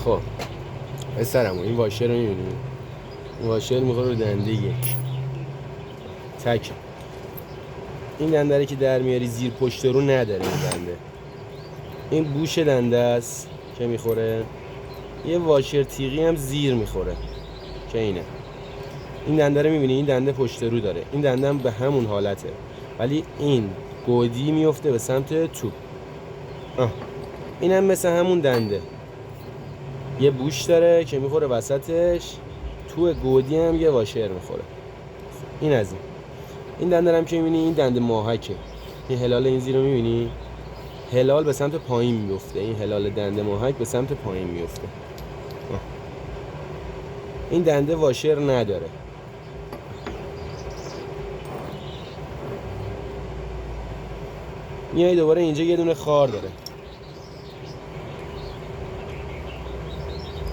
خب پسرم این واشر رو میبینی؟ این واشر میخوره رو دنده یک تک. این دنده رو که در میاری زیر پشت رو نداره. این دنده این بوش دنده است که میخوره. یه واشر تیغی هم زیر میخوره که اینه. این دنده رو میبینی؟ این دنده پشت رو داره. این دنده هم به همون حالته، ولی این گودی میفته به سمت تو. این هم مثل همون دنده یه بوش داره که میخوره وسطش. تو گودی هم یه واشر میخوره. این از این دنده هم که میبینی این دنده ماهکه. این هلال این زیر رو میبینی؟ هلال به سمت پایین میفته. این هلال دنده ماهک به سمت پایین میفته. این دنده واشر نداره. میای دوباره اینجا یه دونه خار داره.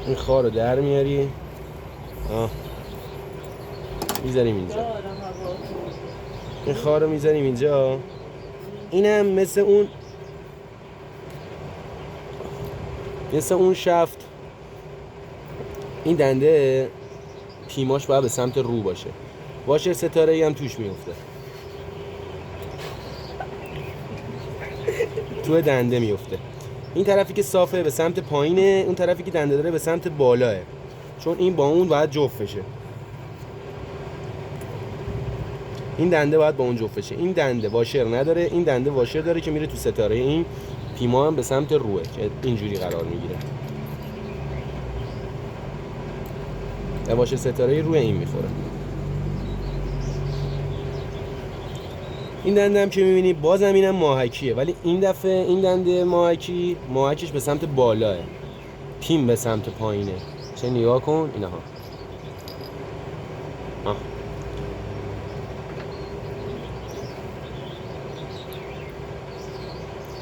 این خار رو در میاری میذاریم اینجا. این خار رو میذاریم اینجا. اینم مثل اون شفت. این دنده پیماش باید به سمت رو باشه. واشر ستاره‌ای هم توش میفته. تو دنده میفته. این طرفی که صافه به سمت پایینه، اون طرفی که دنده داره به سمت بالاه، چون این با اون باید جفت بشه. این دنده باید با اون جفت بشه. این دنده واشر نداره، این دنده واشر داره که میره تو ستاره. این پیما هم به سمت روه که اینجوری قرار میگیره. واشر ستاره روی این میخوره. این دنده هم که میبینی بازم اینم ماهکیه، ولی این دفعه این دنده ماهکش به سمت بالاه، پیم به سمت پایینه. چه نگاه کن اینها.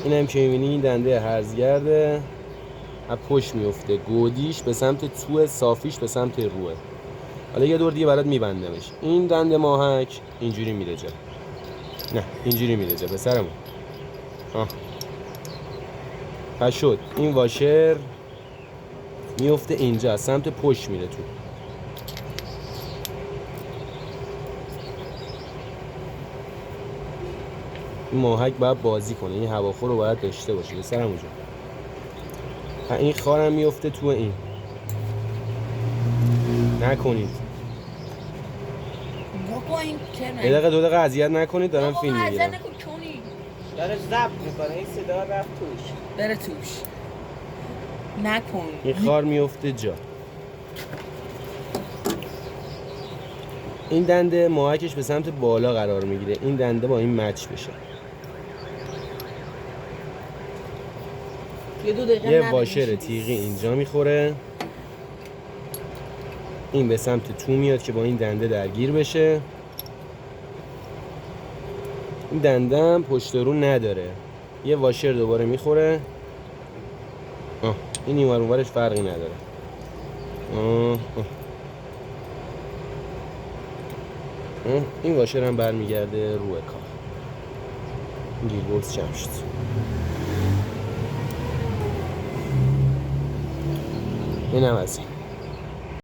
این هم که میبینی این دنده هرزگرده، از پشت میفته. گودیش به سمت تو، صافیش به سمت روه. حالا یه دور دیگه برات میبندمش. این دنده ماهک اینجوری میره جا. نه اینجوری میره جا پسرمون. پس شد این واشر میفته اینجا، از سمت پشت میره تو. این ماهک باید بازی کنه. این هواخور رو باید داشته باشه پسرمون جان. این خارم میفته تو. این نکنید. یه دقیقه دو دقیقه اذیت نکنید، دارم فیلم میگیرم. داره ضبط میکنه. این صدا رفت توش. بره توش. نکن. این خار میفته جا. این دنده ماهکش به سمت بالا قرار میگیره. این دنده با این مچ بشه. یه واشر تیغی اینجا میخوره. این به سمت تو میاد که با این دنده درگیر بشه. این دنده هم پشت رو نداره. یه واشر دوباره میخوره. این اینور اونورش فرقی نداره. این واشر هم برمیگرده روی کار. گیربکس جمع شد. این هم از این.